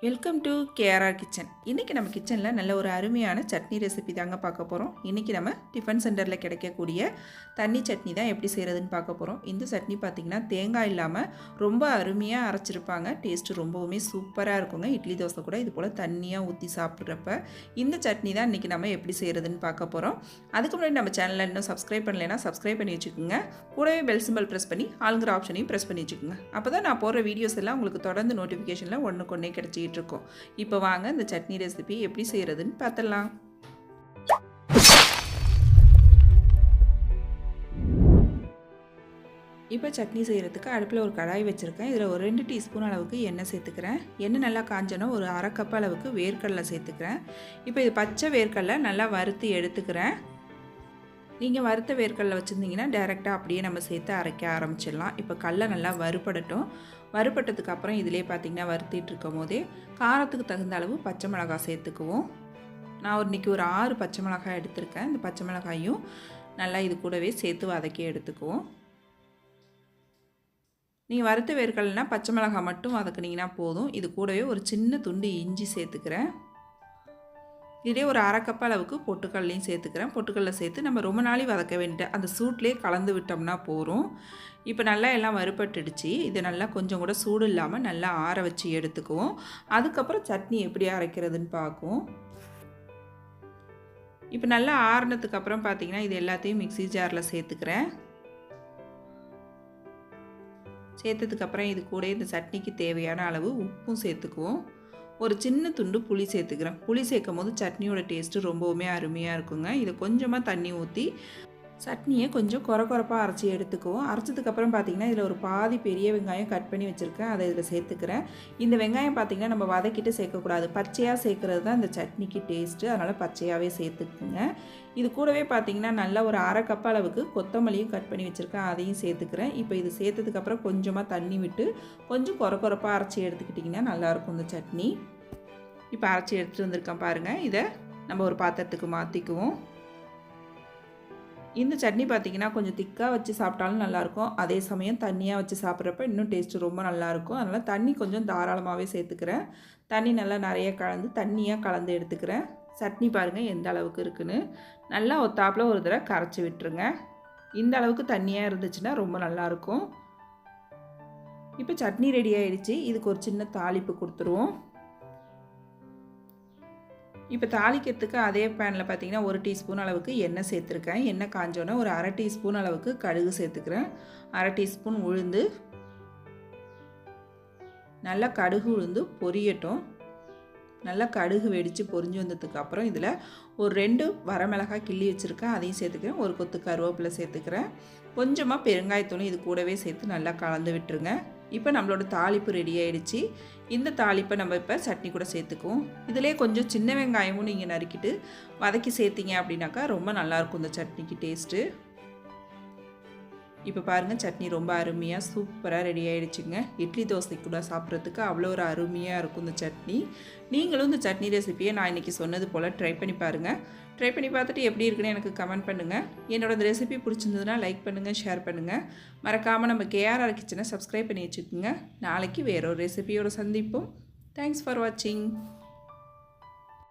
Welcome to KRR kitchen. இன்றைக்கி நம்ம கிச்சனில் நல்ல ஒரு அருமையான சட்னி ரெசிபி தாங்க பார்க்க போகிறோம். இன்றைக்கி நம்ம டிஃபன் சென்டரில் கிடைக்கக்கூடிய தண்ணி சட்னி தான் எப்படி செய்கிறதுன்னு பார்க்க போகிறோம். இந்த சட்னி பார்த்திங்கன்னா தேங்காய் இல்லாமல் ரொம்ப அருமையாக அரைச்சிருப்பாங்க. டேஸ்ட்டு ரொம்பவுமே சூப்பராக இருக்குங்க. இட்லி தோசை கூட இது போல் தண்ணியாக ஊற்றி சாப்பிட்றப்ப இந்த சட்னி தான் இன்றைக்கி நம்ம எப்படி செய்கிறதுன்னு பார்க்க போகிறோம். அதுக்கு முன்னாடி நம்ம சேனலில் இன்னும் சப்ஸ்கிரைப் பண்ணலைன்னா சப்ஸ்கிரைப் பண்ணி வச்சுக்கோங்க. கூடவே பெல் சிம்பல் ப்ரெஸ் பண்ணி ஆளுங்கிற ஆப்ஷனையும் ப்ரெஸ் பண்ணி வச்சுக்கோங்க. அப்போ தான் நான் போடுற வீடியோஸ் எல்லாம் உங்களுக்கு தொடர்ந்து நோட்டிஃபிகேஷனில் ஒன்றுக்கொன்னே கிடச்சி இருக்கும். இப்போ வாங்க இந்த சட்னி ரெசிபி எப்படி செய்யறதுன்னு பார்த்தலாம். இப்போ சட்னி செய்கிறதுக்கு அடுப்பில் ஒரு கடாய் வச்சுருக்கேன். இதில் ஒரு 2 டீஸ்பூன் அளவுக்கு எண்ணெய் சேர்த்துக்கிறேன். எண்ணெய் நல்லா காஞ்சனா ஒரு அரை கப் அளவுக்கு வேர்க்கடலை சேர்த்துக்கிறேன். இப்போ இது பச்சை வேர்க்கடலை நல்லா வறுத்து எடுத்துக்கிறேன். நீங்கள் வறுத்த வேர்க்கடலை வச்சுருந்தீங்கன்னா டைரெக்டாக அப்படியே நம்ம சேர்த்து அரைக்க ஆரம்பிச்சிடலாம். இப்போ கடலை நல்லா வறுபடட்டும். வறுபட்டதுக்கு அப்புறம் இதிலே பார்த்திங்கன்னா வறுத்திட்டு இருக்கும் போதே காரத்துக்கு தகுந்த அளவு பச்சை மிளகாய் சேர்த்துக்குவோம். நான் இன்றைக்கி ஒரு 6 பச்சை மிளகாய் எடுத்திருக்கேன். இந்த பச்சை மிளகாயும் நல்லா இது கூடவே சேர்த்து வதக்கி எடுத்துக்குவோம். நீங்கள் வறுத்த வேர்க்கடலைனா பச்சை மிளகாய் மட்டும் வதக்குனிங்கன்னா போதும். இது கூடவே ஒரு சின்ன துண்டு இஞ்சி சேர்த்துக்கிறேன். இதே ஒரு அரை கப் அளவுக்கு பொட்டுக்கல்லையும் சேர்த்துக்கிறேன். பொட்டுக்கல்ல சேர்த்து நம்ம ரொம்ப நாளை வதக்க வேண்டிய அந்த சூட்லேயே கலந்து விட்டோம்னா போகிறோம். இப்போ நல்லா எல்லாம் வறுபட்டுடுச்சு. இதை நல்லா கொஞ்சம் கூட சூடு இல்லாமல் நல்லா ஆற வச்சு எடுத்துக்குவோம். அதுக்கப்புறம் சட்னி எப்படி அரைக்கிறதுன்னு பார்க்குவோம். இப்போ நல்லா ஆறுனதுக்கு அப்புறம் பார்த்தீங்கன்னா இது எல்லாத்தையும் மிக்ஸி ஜாரில் சேர்த்துக்கிறேன். சேர்த்ததுக்கப்புறம் இது கூட இந்த சட்னிக்கு தேவையான அளவு உப்பும் சேர்த்துக்குவோம். ஒரு சின்ன துண்டு புளி சேர்த்துக்கிறேன். புளி சேர்க்கும் போது சட்னியோட டேஸ்ட்டு ரொம்பவுமே அருமையாக இருக்குங்க. இதை கொஞ்சமாக தண்ணி ஊற்றி சட்னியை கொஞ்சம் கொரப்பாக அரைச்சி எடுத்துக்குவோம். அரைச்சதுக்கப்புறம் பார்த்திங்கன்னா இதில் ஒரு பாதி பெரிய வெங்காயம் கட் பண்ணி வச்சுருக்கேன். அதை இதில் சேர்த்துக்கிறேன். இந்த வெங்காயம் பார்த்திங்கன்னா நம்ம வதக்கிட்டு சேர்க்கக்கூடாது. பச்சையாக சேர்க்குறது தான் இந்த சட்னிக்கு டேஸ்ட்டு. அதனால் பச்சையாகவே சேர்த்துக்குங்க. இது கூடவே பார்த்திங்கன்னா நல்லா ஒரு அரை கப் அளவுக்கு கொத்தமல்லியும் கட் பண்ணி வச்சுருக்கேன். அதையும் சேர்த்துக்கிறேன். இப்போ இது சேர்த்ததுக்கப்புறம் கொஞ்சமாக தண்ணி விட்டு கொஞ்சம் கொரப்பாக அரைச்சி எடுத்துக்கிட்டிங்கன்னா நல்லாயிருக்கும் இந்த சட்னி. இப்போ அரைச்சி எடுத்துகிட்டு வந்திருக்கேன் பாருங்கள். இதை நம்ம ஒரு பாத்திரத்துக்கு மாற்றிக்குவோம். இந்த சட்னி பார்த்திங்கன்னா கொஞ்சம் திக்காக வச்சு சாப்பிட்டாலும் நல்லாயிருக்கும். அதே சமயம் தண்ணியாக வச்சு சாப்பிட்றப்ப இன்னும் டேஸ்ட்டு ரொம்ப நல்லாயிருக்கும். அதனால் தண்ணி கொஞ்சம் தாராளமாகவே சேர்த்துக்கிறேன். தண்ணி நல்லா நிறைய தண்ணியாக கலந்து எடுத்துக்கிறேன். சட்னி பாருங்கள் எந்த அளவுக்கு இருக்குன்னு. நல்லா ஒத்தாப்பில் ஒரு தடவை கரைச்சி விட்டுருங்க. இந்த அளவுக்கு தண்ணியாக இருந்துச்சுன்னா ரொம்ப நல்லாயிருக்கும். இப்போ சட்னி ரெடி ஆகிடுச்சு. இதுக்கு ஒரு சின்ன தாளிப்பு கொடுத்துருவோம். இப்போ தாளிக்கிறதுக்கு அதே பேனில் பார்த்திங்கன்னா 1 டீஸ்பூன் அளவுக்கு எண்ணெய் சேர்த்துருக்கேன். எண்ணெய் காஞ்சோன்னே ஒரு அரை டீஸ்பூன் அளவுக்கு கடுகு சேர்த்துக்கிறேன். அரை டீஸ்பூன் உளுந்து. நல்லா கடுகு உளுந்து பொரியட்டும். நல்லா கடுகு வெடித்து பொரிஞ்சு வந்ததுக்கப்புறம் இதில் ஒரு 2 வரமிளகாய் கிள்ளி வச்சுருக்கேன். அதையும் சேர்த்துக்கிறேன். ஒரு கொத்து கருவேப்பிலை சேர்த்துக்கிறேன். கொஞ்சமாக பெருங்காயத்தூளும் இது கூடவே சேர்த்து நல்லா கலந்து விட்டுருங்க. இப்போ நம்மளோட தாளிப்பு ரெடி ஆகிடுச்சு. இந்த தாளிப்பை நம்ம இப்போ சட்னி கூட சேர்த்துக்குவோம். இதிலே கொஞ்சம் சின்ன வெங்காயமும் நீங்கள் நறுக்கிட்டு வதக்கி சேர்த்திங்க அப்படின்னாக்கா ரொம்ப நல்லாயிருக்கும் இந்த சட்னிக்கு டேஸ்ட்டு. இப்போ பாருங்கள் சட்னி ரொம்ப அருமையாக சூப்பராக ரெடி ஆகிடுச்சுங்க. இட்லி தோசை கூட சாப்பிட்றதுக்கு அவ்வளோ ஒரு அருமையாக இருக்கும் இந்த சட்னி. நீங்களும் இந்த சட்னி ரெசிப்பியை நான் இன்றைக்கி சொன்னது போல் ட்ரை பண்ணி பாருங்கள். ட்ரை பண்ணி பார்த்துட்டு எப்படி இருக்குன்னு எனக்கு கமெண்ட் பண்ணுங்கள். என்னோட இந்த ரெசிபி பிடிச்சிருந்ததுன்னா லைக் பண்ணுங்கள், ஷேர் பண்ணுங்கள். மறக்காமல் நம்ம கேஆர்ஆர் கிச்சனை சப்ஸ்கிரைப் பண்ணி வச்சுக்கோங்க. நாளைக்கு வேற ஒரு ரெசிபியோட சந்திப்போம். தேங்க்ஸ் ஃபார் வாட்சிங்.